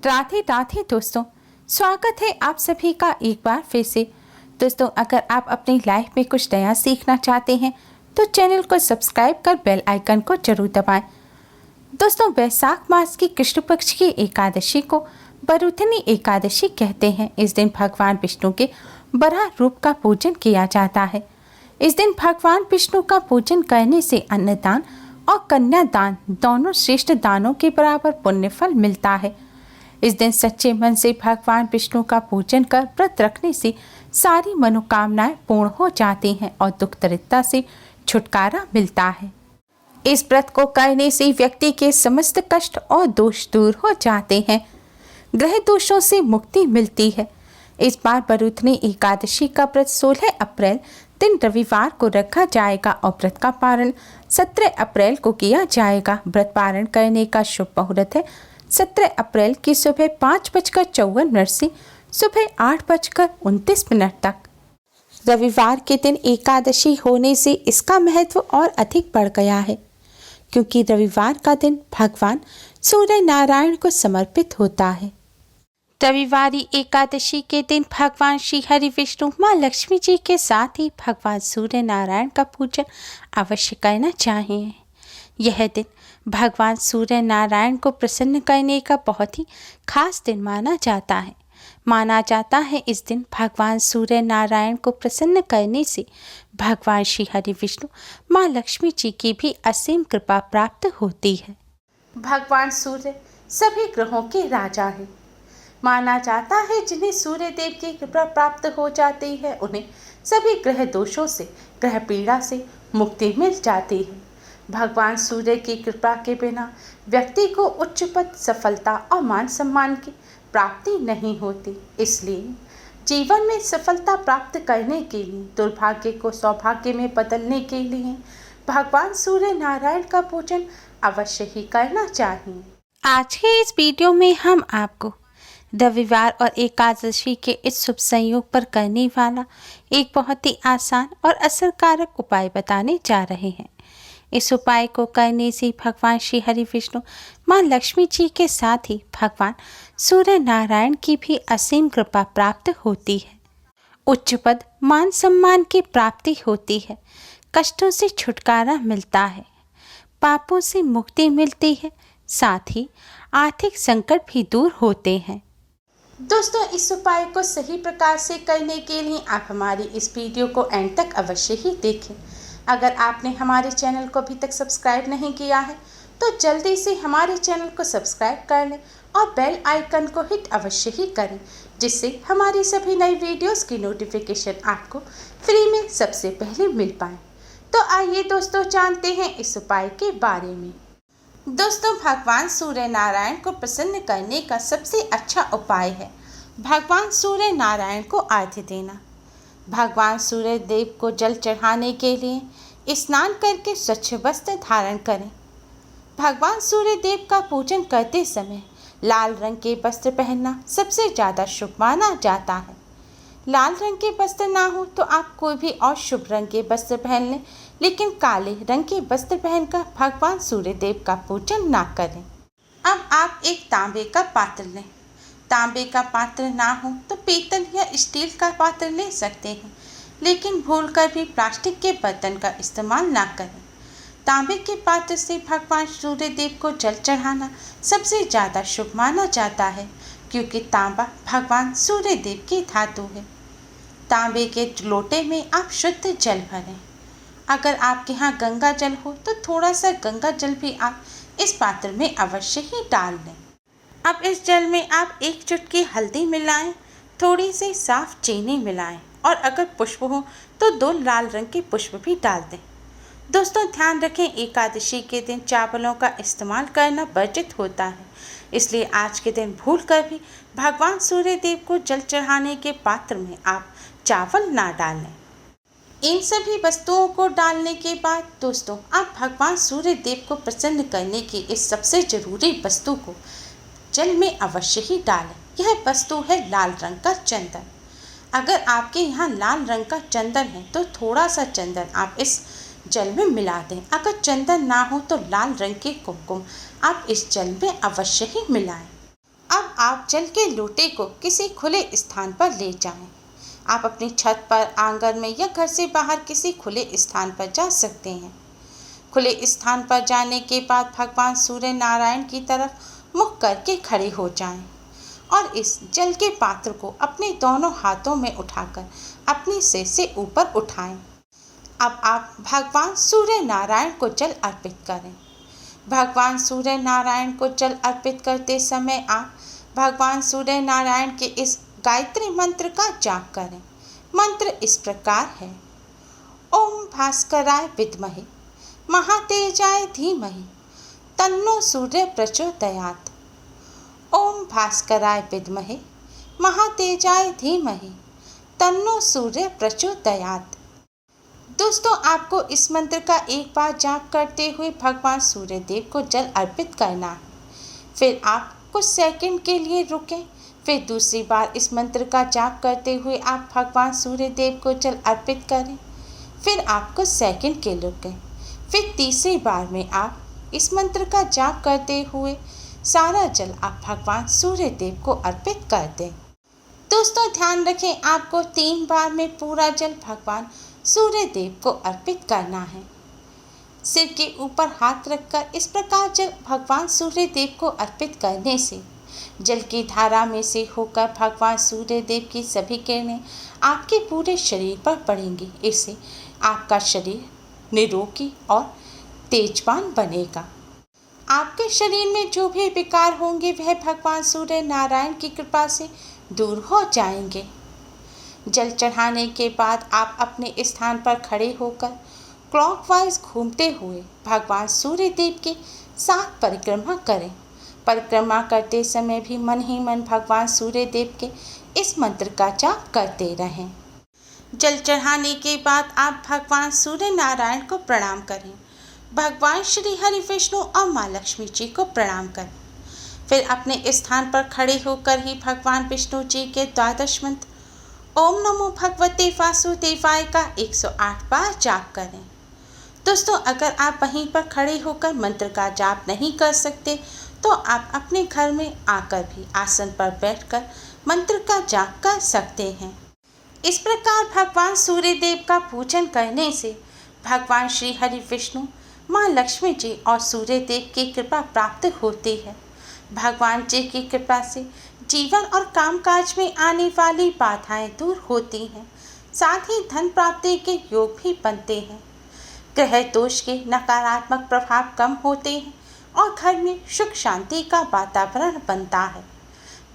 राधे राधे दोस्तों, स्वागत है आप सभी का एक बार फिर से। दोस्तों, अगर आप अपनी लाइफ में कुछ नया सीखना चाहते हैं तो चैनल को सब्सक्राइब कर बेल आइकन को जरूर दबाएं। दोस्तों, वैशाख मास की कृष्ण पक्ष की एकादशी को बरूथनी एकादशी कहते हैं। इस दिन भगवान विष्णु के बराह रूप का पूजन किया जाता है। इस दिन भगवान विष्णु का पूजन करने से अन्नदान और कन्यादान दोनों श्रेष्ठ दानों के बराबर पुण्य फल मिलता है। इस दिन सच्चे मन से भगवान विष्णु का पूजन कर व्रत रखने से सारी मनोकामनाएं पूर्ण हो जाती हैं और दुख दरिद्रता से छुटकारा मिलता है। इस व्रत को करने से व्यक्ति के समस्त कष्ट और दोष दूर हो जाते हैं, ग्रह दोषों से मुक्ति मिलती है। इस बार बरूथनी एकादशी का व्रत 16 अप्रैल दिन रविवार को रखा जाएगा और व्रत का पारण 17 अप्रैल को किया जाएगा। व्रत पारण करने का शुभ मुहूर्त है 17 अप्रैल की सुबह 5:54 से सुबह 8:29 तक। रविवार के दिन एकादशी होने से इसका महत्व और अधिक बढ़ गया है, क्योंकि रविवार का दिन भगवान सूर्य नारायण को समर्पित होता है। रविवारी एकादशी के दिन भगवान श्री हरि विष्णु माँ लक्ष्मी जी के साथ ही भगवान सूर्य नारायण का पूजन अवश्य करना चाहिए। यह दिन भगवान सूर्य नारायण को प्रसन्न करने का बहुत ही खास दिन माना जाता है। माना जाता है इस दिन भगवान सूर्य नारायण को प्रसन्न करने से भगवान श्री हरि विष्णु माँ लक्ष्मी जी की भी असीम कृपा प्राप्त होती है। भगवान सूर्य सभी ग्रहों के राजा हैं। माना जाता है जिन्हें सूर्य देव की कृपा प्राप्त हो जाती है उन्हें सभी ग्रह दोषों से, ग्रह पीड़ा से मुक्ति मिल जाती है। भगवान सूर्य की कृपा के बिना व्यक्ति को उच्च पद, सफलता और मान सम्मान की प्राप्ति नहीं होती। इसलिए जीवन में सफलता प्राप्त करने के लिए, दुर्भाग्य को सौभाग्य में बदलने के लिए भगवान सूर्य नारायण का पूजन अवश्य ही करना चाहिए। आज के इस वीडियो में हम आपको रविवार और एकादशी के इस शुभ संयोग पर करने वाला एक बहुत ही आसान और असरकारक उपाय बताने जा रहे हैं। इस उपाय को करने से भगवान श्री हरि विष्णु माँ लक्ष्मी जी के साथ ही भगवान सूर्य नारायण की भी असीम कृपा प्राप्त होती है। उच्च पद, मान सम्मान की प्राप्ति होती है, कष्टों से छुटकारा मिलता है, पापों से मुक्ति मिलती है, साथ ही आर्थिक संकट भी दूर होते हैं। दोस्तों, इस उपाय को सही प्रकार से करने के लिए आप हमारी इस वीडियो को एंड तक अवश्य ही देखें। अगर आपने हमारे चैनल को अभी तक सब्सक्राइब नहीं किया है तो जल्दी से हमारे चैनल को सब्सक्राइब कर लें और बेल आइकन को हिट अवश्य ही करें, जिससे हमारी सभी नई वीडियोस की नोटिफिकेशन आपको फ्री में सबसे पहले मिल पाए। तो आइए दोस्तों, जानते हैं इस उपाय के बारे में। दोस्तों, भगवान सूर्य नारायण को प्रसन्न करने का सबसे अच्छा उपाय है भगवान सूर्य नारायण को अर्घ्य देना। भगवान सूर्य देव को जल चढ़ाने के लिए स्नान करके स्वच्छ वस्त्र धारण करें। भगवान सूर्य देव का पूजन करते समय लाल रंग के वस्त्र पहनना सबसे ज़्यादा शुभ माना जाता है। लाल रंग के वस्त्र ना हो तो आप कोई भी और शुभ रंग के वस्त्र पहन लें, लेकिन काले रंग के वस्त्र पहनकर भगवान सूर्य देव का पूजन ना करें। अब आप एक तांबे का पात्र लें। तांबे का पात्र ना हो तो पीतल या स्टील का पात्र ले सकते हैं, लेकिन भूलकर भी प्लास्टिक के बर्तन का इस्तेमाल ना करें। तांबे के पात्र से भगवान सूर्य देव को जल चढ़ाना सबसे ज़्यादा शुभ माना जाता है, क्योंकि तांबा भगवान सूर्य देव की धातु है। तांबे के लोटे में आप शुद्ध जल भरें। अगर आपके यहाँ गंगा जल हो तो थोड़ा सा गंगा जल भी आप इस पात्र में अवश्य ही डाल लें। अब इस जल में आप 1 चुटकी हल्दी मिलाएं, थोड़ी सी साफ चीनी मिलाएं और अगर पुष्प हो तो 2 लाल रंग के पुष्प भी डाल दें। दोस्तों, ध्यान रखें, एकादशी के दिन चावलों का इस्तेमाल करना वर्जित होता है, इसलिए आज के दिन भूलकर भी भगवान सूर्य देव को जल चढ़ाने के पात्र में आप चावल ना डालें। इन सभी वस्तुओं को डालने के बाद दोस्तों, आप भगवान सूर्य देव को प्रसन्न करने की इस सबसे ज़रूरी वस्तु को जल में अवश्य ही डालें। यह वस्तु है लाल रंग का चंदन। अगर आपके यहाँ लाल रंग का चंदन है तो थोड़ा सा चंदन आप इस जल में मिला दें। अगर चंदन ना हो तो लाल रंग के कुमकुम आप इस जल में अवश्य ही मिलाएं। अब अब आप जल के लोटे को किसी खुले स्थान पर ले जाएं। आप अपनी छत पर, आंगन में या घर से बाहर किसी खुले स्थान पर जा सकते हैं। खुले स्थान पर जाने के बाद भगवान सूर्य नारायण की तरफ मुख करके खड़े हो जाएं और इस जल के पात्र को अपने दोनों हाथों में उठाकर अपने सिर से ऊपर उठाएं। अब आप भगवान सूर्य नारायण को जल अर्पित करें। भगवान सूर्य नारायण को जल अर्पित करते समय आप भगवान सूर्य नारायण के इस गायत्री मंत्र का जाप करें। मंत्र इस प्रकार है: ओम भास्कराय विद्महे महातेजाय धीमहि तन्नो सूर्य प्रचोदयात्। ओम भास्कराय विद्महे महातेजाय धीमहि तन्नो सूर्य प्रचोदयात्। दोस्तों, आपको इस मंत्र का एक बार जाप करते हुए भगवान सूर्य देव को जल अर्पित करना है। फिर आप कुछ सेकंड के लिए रुकें। फिर दूसरी बार इस मंत्र का जाप करते हुए आप भगवान सूर्य देव को जल अर्पित करें। फिर आप कुछ सेकंड के लिए रुकें। फिर तीसरी बार में आप इस मंत्र का जाप करते हुए सारा जल आप भगवान सूर्य देव को अर्पित कर दें। दोस्तों, ध्यान रखें, आपको 3 बार में पूरा जल भगवान सूर्य देव को अर्पित करना है। सिर के ऊपर हाथ रखकर इस प्रकार जल भगवान सूर्य देव को अर्पित करने से जल की धारा में से होकर भगवान सूर्य देव की सभी किरणें आपके पूरे शरीर पर पड़ेंगी। इससे आपका शरीर निरोगी और तेजवान बनेगा। आपके शरीर में जो भी विकार होंगे वह भगवान सूर्य नारायण की कृपा से दूर हो जाएंगे। जल चढ़ाने के बाद आप अपने स्थान पर खड़े होकर क्लॉकवाइज घूमते हुए भगवान सूर्य देव के 7 परिक्रमा करें। परिक्रमा करते समय भी मन ही मन भगवान सूर्य देव के इस मंत्र का जाप करते रहें। जल चढ़ाने के बाद आप भगवान सूर्य नारायण को प्रणाम करें। भगवान श्री हरि विष्णु और माँ लक्ष्मी जी को प्रणाम करें। फिर अपने स्थान पर खड़े होकर ही भगवान विष्णु जी के 12 मंत्र ओम नमो भगवते वासुदेवाय का 108 बार जाप करें। दोस्तों, अगर आप वहीं पर खड़े होकर मंत्र का जाप नहीं कर सकते तो आप अपने घर में आकर भी आसन पर बैठकर मंत्र का जाप कर सकते हैं। इस प्रकार भगवान सूर्य देव का पूजन करने से भगवान श्री हरि विष्णु, माँ लक्ष्मी जी और सूर्य देव की कृपा प्राप्त होती है। भगवान जी की कृपा से जीवन और कामकाज में आने वाली बाधाएं दूर होती हैं। साथ ही धन प्राप्ति के योग भी बनते हैं। ग्रह दोष के नकारात्मक प्रभाव कम होते हैं और घर में सुख शांति का वातावरण बनता है।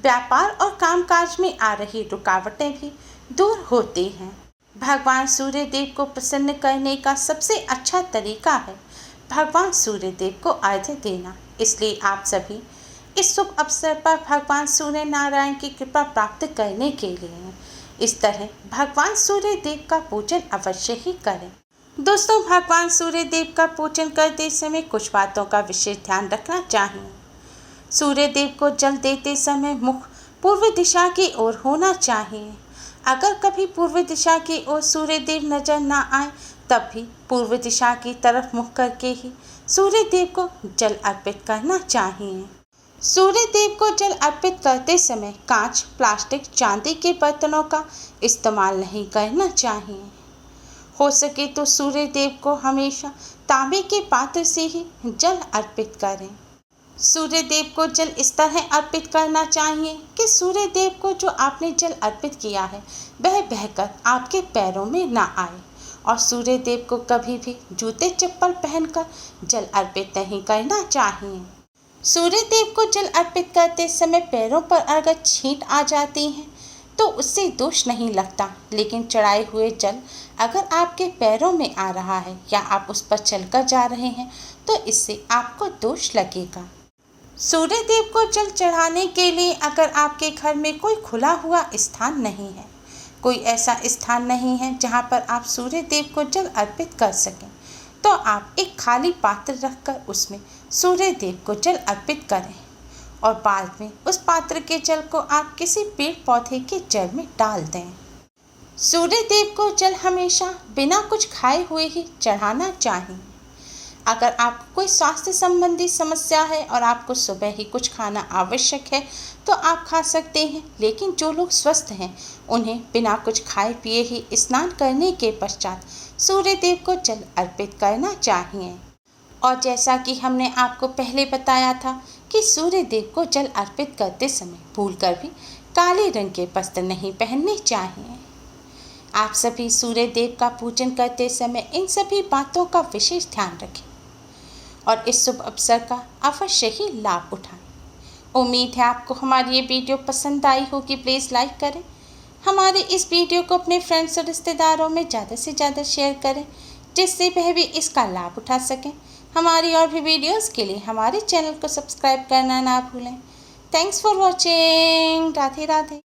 व्यापार और कामकाज में आ रही रुकावटें भी दूर होती हैं। भगवान सूर्य देव को प्रसन्न करने का सबसे अच्छा तरीका है भगवान सूर्य देव को अर्घ्य देना। इसलिए आप सभी इस शुभ अवसर पर भगवान सूर्य नारायण की कृपा प्राप्त करने के लिए इस तरह भगवान सूर्य देव का पूजन अवश्य ही करें। दोस्तों, भगवान सूर्य देव का पूजन करते समय कुछ बातों का विशेष ध्यान रखना चाहिए। सूर्य देव को जल देते समय मुख पूर्व दिशा की ओर होना चाहिए। अगर कभी पूर्व दिशा की ओर सूर्य देव नजर ना आए तब भी पूर्व दिशा की तरफ मुख करके ही सूर्य देव को जल अर्पित करना चाहिए। सूर्य देव को जल अर्पित करते समय कांच, प्लास्टिक, चांदी के बर्तनों का इस्तेमाल नहीं करना चाहिए। हो सके तो सूर्य देव को हमेशा तांबे के पात्र से ही जल अर्पित करें। सूर्य देव को जल इस तरह अर्पित करना चाहिए कि सूर्य देव को जो आपने जल अर्पित किया है वह बहकर आपके पैरों में ना आए। और सूर्य देव को कभी भी जूते चप्पल पहनकर जल अर्पित नहीं करना चाहिए। सूर्य देव को जल अर्पित करते समय पैरों पर अगर छींट आ जाती हैं तो उससे दोष नहीं लगता, लेकिन चढ़ाए हुए जल अगर आपके पैरों में आ रहा है या आप उस पर चलकर जा रहे हैं तो इससे आपको दोष लगेगा। सूर्य देव को जल चढ़ाने के लिए अगर आपके घर में कोई खुला हुआ स्थान नहीं है, कोई ऐसा स्थान नहीं है जहां पर आप सूर्य देव को जल अर्पित कर सकें, तो आप एक खाली पात्र रखकर उसमें सूर्य देव को जल अर्पित करें और बाद में उस पात्र के जल को आप किसी पेड़ पौधे के जड़ में डाल दें। सूर्य देव को जल हमेशा बिना कुछ खाए हुए ही चढ़ाना चाहिए। अगर आपको कोई स्वास्थ्य संबंधी समस्या है और आपको सुबह ही कुछ खाना आवश्यक है तो आप खा सकते हैं, लेकिन जो लोग स्वस्थ हैं उन्हें बिना कुछ खाए पिए ही स्नान करने के पश्चात सूर्य देव को जल अर्पित करना चाहिए। और जैसा कि हमने आपको पहले बताया था कि सूर्य देव को जल अर्पित करते समय भूलकर भी काले रंग के वस्त्र नहीं पहनने चाहिए। आप सभी सूर्य देव का पूजन करते समय इन सभी बातों का विशेष ध्यान रखें और इस शुभ अवसर का अवश्य ही लाभ उठाएं। उम्मीद है आपको हमारी ये वीडियो पसंद आई होगी। प्लीज़ लाइक करें, हमारे इस वीडियो को अपने फ्रेंड्स और रिश्तेदारों में ज़्यादा से ज़्यादा शेयर करें, जिससे वह भी इसका लाभ उठा सकें। हमारी और भी वीडियोस के लिए हमारे चैनल को सब्सक्राइब करना ना भूलें। Thanks for watching. Radhe Radhe.